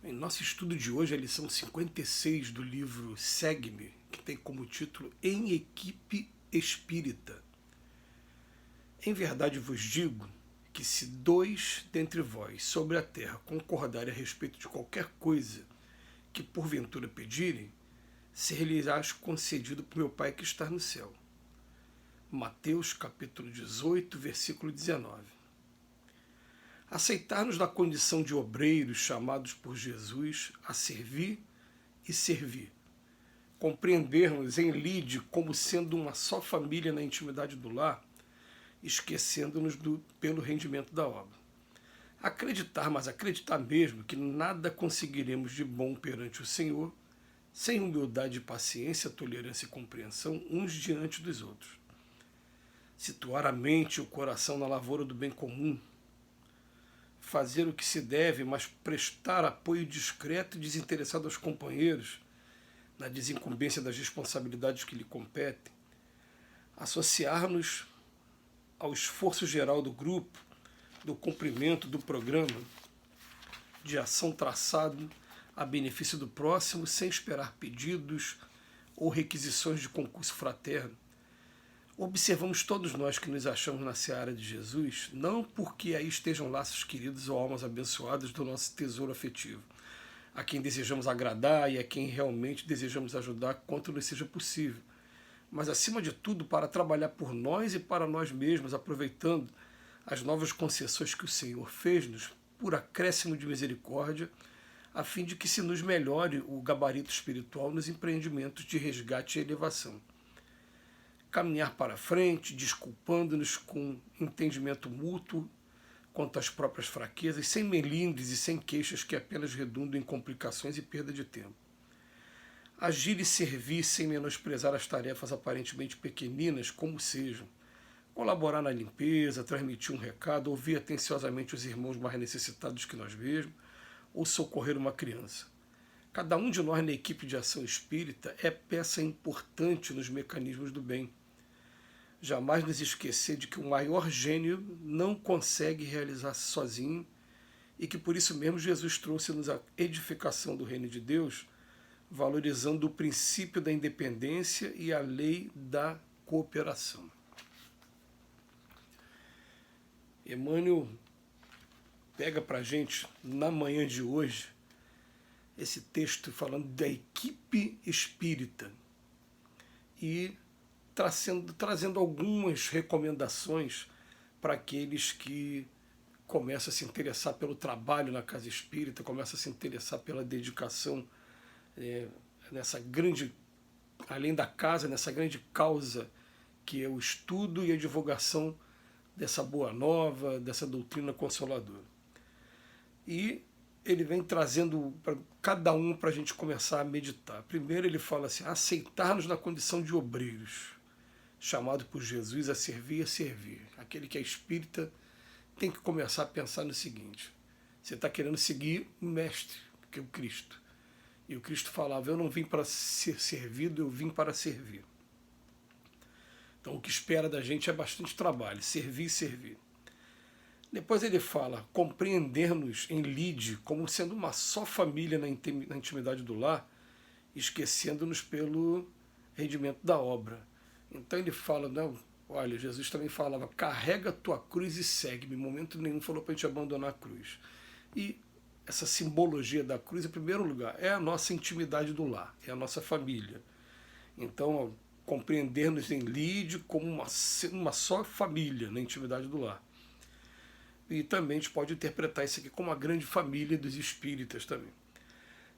Em nosso estudo de hoje, a lição 56 do livro Segue-me, que tem como título Em Equipe Espírita. Em verdade vos digo que se dois dentre vós sobre a terra concordarem a respeito de qualquer coisa que porventura pedirem, ser-lhes-ás concedido por meu Pai que está no céu. Mateus capítulo 18, versículo 19. Aceitar-nos na condição de obreiros chamados por Jesus a servir e servir. Compreender-nos em lide como sendo uma só família na intimidade do lar, esquecendo-nos pelo rendimento da obra. Acreditar, mas acreditar mesmo, que nada conseguiremos de bom perante o Senhor, sem humildade, paciência, tolerância e compreensão uns diante dos outros. Situar a mente e o coração na lavoura do bem comum, fazer o que se deve, mas prestar apoio discreto e desinteressado aos companheiros, na desincumbência das responsabilidades que lhe competem, associar-nos ao esforço geral do grupo, do cumprimento do programa de ação traçado a benefício do próximo, sem esperar pedidos ou requisições de concurso fraterno. Observamos todos nós que nos achamos na seara de Jesus, não porque aí estejam laços queridos ou almas abençoadas do nosso tesouro afetivo, a quem desejamos agradar e a quem realmente desejamos ajudar quanto nos seja possível, mas acima de tudo para trabalhar por nós e para nós mesmos, aproveitando as novas concessões que o Senhor fez-nos por acréscimo de misericórdia, a fim de que se nos melhore o gabarito espiritual nos empreendimentos de resgate e elevação. Caminhar para frente, desculpando-nos com entendimento mútuo quanto às próprias fraquezas, sem melindres e sem queixas que apenas redundam em complicações e perda de tempo. Agir e servir sem menosprezar as tarefas aparentemente pequeninas, como sejam. Colaborar na limpeza, transmitir um recado, ouvir atenciosamente os irmãos mais necessitados que nós mesmos, ou socorrer uma criança. Cada um de nós na equipe de ação espírita é peça importante nos mecanismos do bem. Jamais nos esquecer de que o maior gênio não consegue realizar-se sozinho e que por isso mesmo Jesus trouxe-nos a edificação do reino de Deus, valorizando o princípio da independência e a lei da cooperação. Emmanuel pega para a gente, na manhã de hoje, esse texto falando da equipe espírita e trazendo algumas recomendações para aqueles que começam a se interessar pelo trabalho na casa espírita, começam a se interessar pela dedicação nessa grande, além da casa, nessa grande causa que é o estudo e a divulgação dessa boa nova, dessa doutrina consoladora. E ele vem trazendo para cada um para a gente começar a meditar. Primeiro ele fala assim, aceitar-nos na condição de obreiros, chamado por Jesus a servir e a servir. Aquele que é espírita tem que começar a pensar no seguinte, você está querendo seguir o mestre, que é o Cristo. E o Cristo falava, eu não vim para ser servido, eu vim para servir. Então o que espera da gente é bastante trabalho, servir e servir. Depois ele fala, compreender-nos em lide como sendo uma só família na intimidade do lar, esquecendo-nos pelo rendimento da obra. Então ele fala, não, olha, Jesus também falava, carrega a tua cruz e segue-me. Em momento nenhum falou para a gente abandonar a cruz. E essa simbologia da cruz, em primeiro lugar, é a nossa intimidade do lar, é a nossa família. Então, compreender-nos em lide como uma só família na intimidade do lar. E também a gente pode interpretar isso aqui como uma grande família dos espíritas também.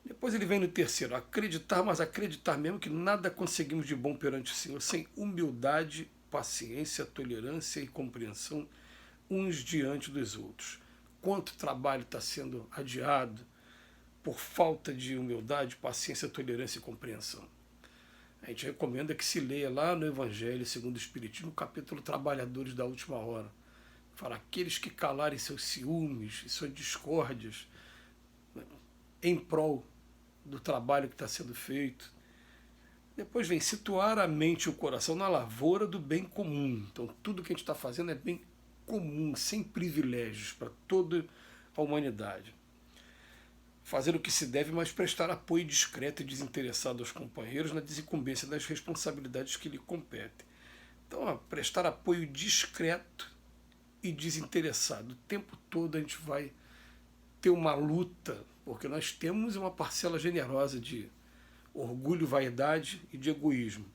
Depois ele vem no terceiro, acreditar, mas acreditar mesmo que nada conseguimos de bom perante o Senhor, sem humildade, paciência, tolerância e compreensão uns diante dos outros. Quanto trabalho está sendo adiado por falta de humildade, paciência, tolerância e compreensão. A gente recomenda que se leia lá no Evangelho segundo o Espiritismo, no capítulo Trabalhadores da Última Hora. Fala, aqueles que calarem seus ciúmes e suas discórdias em prol do trabalho que está sendo feito. Depois vem situar a mente e o coração na lavoura do bem comum. Então tudo que a gente está fazendo é bem comum, sem privilégios para toda a humanidade. fazer o que se deve, mas prestar apoio discreto e desinteressado aos companheiros na desincumbência das responsabilidades que lhe competem. Então, prestar apoio discreto e desinteressado. O tempo todo a gente vai ter uma luta, porque nós temos uma parcela generosa de orgulho, vaidade e de egoísmo.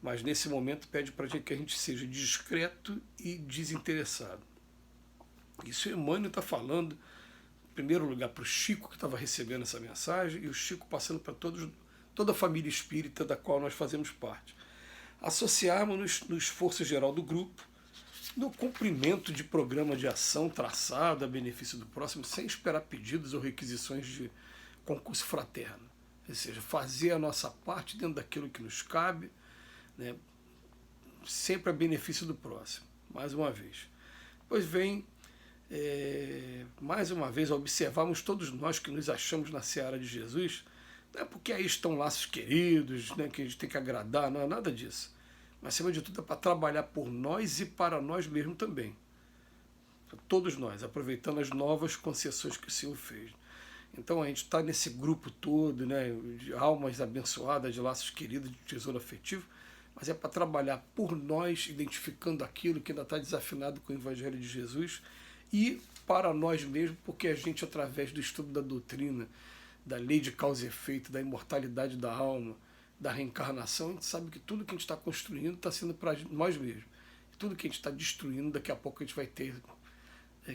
Mas nesse momento pede para que a gente seja discreto e desinteressado. Isso Emmanuel está falando, em primeiro lugar, para o Chico, que estava recebendo essa mensagem, e o Chico passando para toda a família espírita da qual nós fazemos parte. Associarmos-nos no esforço geral do grupo, no cumprimento de programa de ação traçado a benefício do próximo, sem esperar pedidos ou requisições de concurso fraterno. Ou seja, fazer a nossa parte dentro daquilo que nos cabe, né, sempre a benefício do próximo, mais uma vez. Depois vem, mais uma vez, observarmos todos nós que nos achamos na seara de Jesus, não é porque aí estão laços queridos, né, que a gente tem que agradar, não é nada disso. Mas, acima de tudo, é para trabalhar por nós e para nós mesmos também. Para todos nós, aproveitando as novas concessões que o Senhor fez. Então, a gente está nesse grupo todo, né, de almas abençoadas, de laços queridos, de tesouro afetivo, mas é para trabalhar por nós, identificando aquilo que ainda está desafinado com o Evangelho de Jesus, e para nós mesmos, porque a gente, através do estudo da doutrina, da lei de causa e efeito, da imortalidade da alma, da reencarnação, a gente sabe que tudo que a gente está construindo está sendo para nós mesmos. Tudo que a gente está destruindo, daqui a pouco a gente vai ter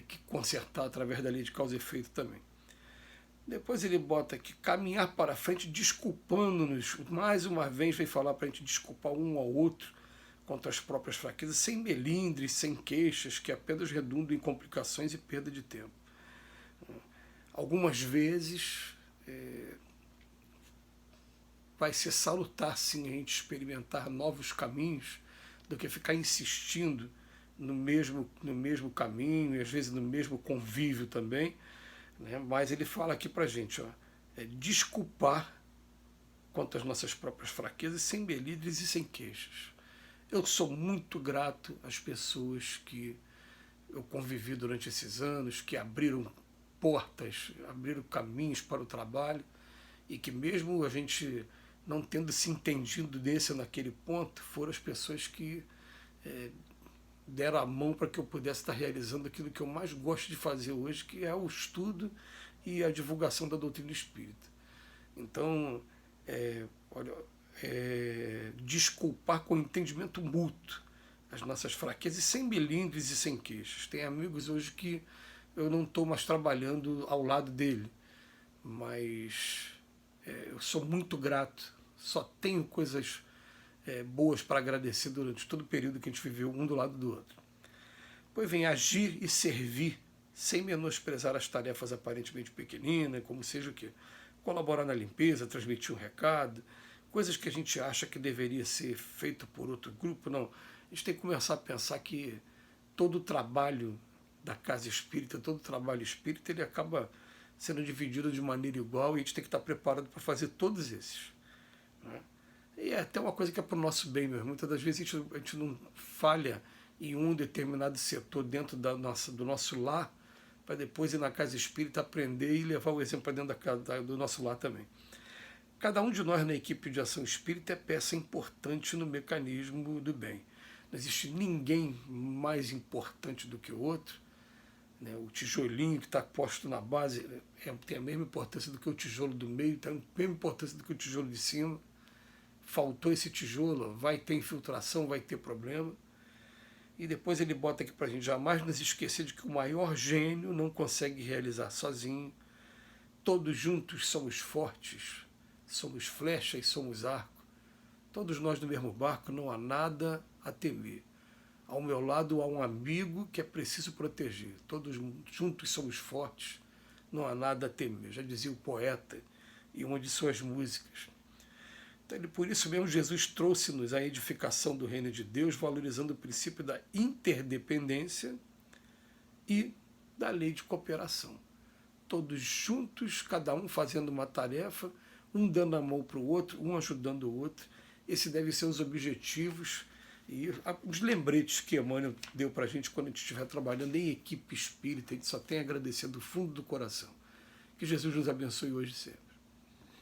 que consertar através da lei de causa e efeito também. Depois ele bota aqui, caminhar para frente, desculpando-nos. Mais uma vez vem falar para a gente desculpar um ao outro contra as próprias fraquezas, sem melindres, sem queixas, que apenas redundam em complicações e perda de tempo. Algumas vezes vai ser salutar, sim, a gente experimentar novos caminhos do que ficar insistindo no mesmo caminho e às vezes no mesmo convívio também, né? Mas ele fala aqui para a gente, desculpar quanto às nossas próprias fraquezas, sem melindres e sem queixas. Eu sou muito grato às pessoas que eu convivi durante esses anos, que abriram portas, abriram caminhos para o trabalho, e que mesmo a gente não tendo se entendido desse ou naquele ponto, foram as pessoas que deram a mão para que eu pudesse estar realizando aquilo que eu mais gosto de fazer hoje, que é o estudo e a divulgação da doutrina espírita. Então, desculpar com entendimento mútuo as nossas fraquezas, sem melindres e sem queixas. Tem amigos hoje que eu não estou mais trabalhando ao lado dele, mas eu sou muito grato, só tenho coisas boas para agradecer durante todo o período que a gente viveu um do lado do outro. Depois vem agir e servir, sem menosprezar as tarefas aparentemente pequeninas, como seja o quê? Colaborar na limpeza, transmitir um recado, coisas que a gente acha que deveria ser feito por outro grupo. Não, a gente tem que começar a pensar que todo o trabalho da casa espírita, todo o trabalho espírita, ele acaba sendo dividido de maneira igual, e a gente tem que estar preparado para fazer todos esses, né? E é até uma coisa que é para o nosso bem mesmo. Muitas das vezes a gente não falha em um determinado setor dentro do nosso lar, para depois ir na casa espírita aprender e levar o exemplo para dentro do nosso lar também. Cada um de nós na equipe de ação espírita é peça importante no mecanismo do bem. Não existe ninguém mais importante do que o outro, né? O tijolinho que está posto na base tem a mesma importância do que o tijolo do meio, tem a mesma importância do que o tijolo de cima. Faltou esse tijolo, vai ter infiltração, vai ter problema. E depois ele bota aqui para a gente jamais nos esquecer de que o maior gênio não consegue realizar sozinho. Todos juntos somos fortes, somos flecha e somos arco. Todos nós no mesmo barco, não há nada a temer. Ao meu lado há um amigo que é preciso proteger. Todos juntos somos fortes, não há nada a temer. Já dizia o poeta em uma de suas músicas. Então, por isso mesmo, Jesus trouxe-nos a edificação do reino de Deus, valorizando o princípio da interdependência e da lei de cooperação. Todos juntos, cada um fazendo uma tarefa, um dando a mão para o outro, um ajudando o outro. Esse deve ser os objetivos e os lembretes que Emmanuel deu para a gente quando a gente estiver trabalhando em equipe espírita. A gente só tem a agradecer do fundo do coração. Que Jesus nos abençoe hoje sempre.